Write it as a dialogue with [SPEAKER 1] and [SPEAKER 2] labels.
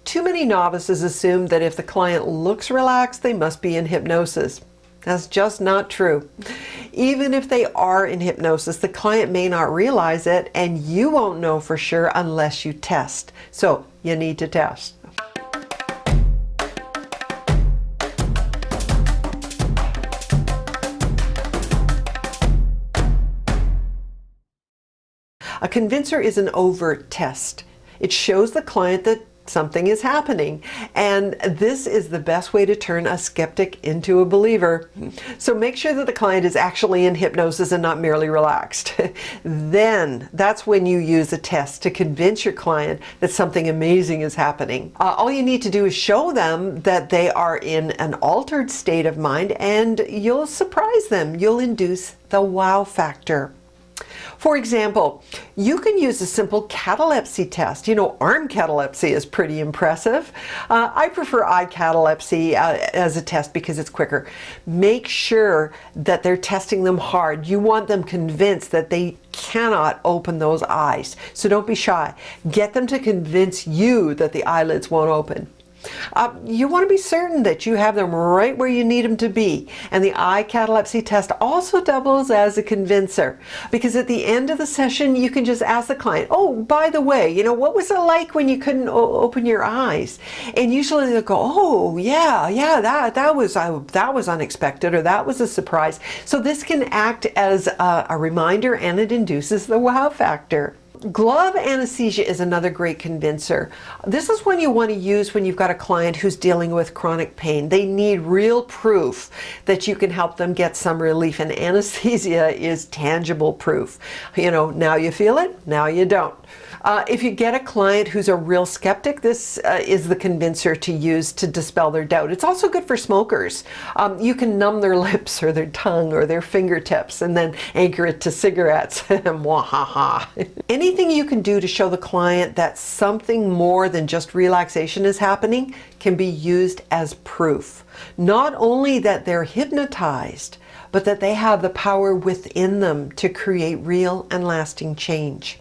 [SPEAKER 1] Too many novices assume that if the client looks relaxed, they must be in hypnosis. That's just not true. Even if they are in hypnosis, the client may not realize it, and you won't know for sure unless you test. So you need to test. A convincer is an overt test. It shows the client that something is happening, and this is the best way to turn a skeptic into a believer. So make sure that the client is actually in hypnosis and not merely relaxed. Then that's when you use a test to convince your client that something amazing is happening. All you need to do is show them that they are in an altered state of mind, and you'll surprise them. You'll induce the wow factor. For example, you can use a simple catalepsy test. You know, arm catalepsy is pretty impressive. I prefer eye catalepsy as a test because it's quicker. Make sure that they're testing them hard. You want them convinced that they cannot open those eyes. So don't be shy. Get them to convince you that the eyelids won't open. You want to be certain that you have them right where you need them to be. And the eye catalepsy test also doubles as a convincer, because at the end of the session you can just ask the client, oh, by the way, you know, what was it like when you couldn't open your eyes? And usually they'll go, oh yeah, that was unexpected, or that was a surprise. So this can act as a reminder, and it induces the wow factor. Glove anesthesia is another great convincer. This is one you want to use when you've got a client who's dealing with chronic pain. They need real proof that you can help them get some relief, and anesthesia is tangible proof. You know, now you feel it, now you don't. If you get a client who's a real skeptic, this is the convincer to use to dispel their doubt. It's also good for smokers. You can numb their lips or their tongue or their fingertips and then anchor it to cigarettes. Mwahaha. Anything you can do to show the client that something more than just relaxation is happening can be used as proof. Not only that they're hypnotized, but that they have the power within them to create real and lasting change.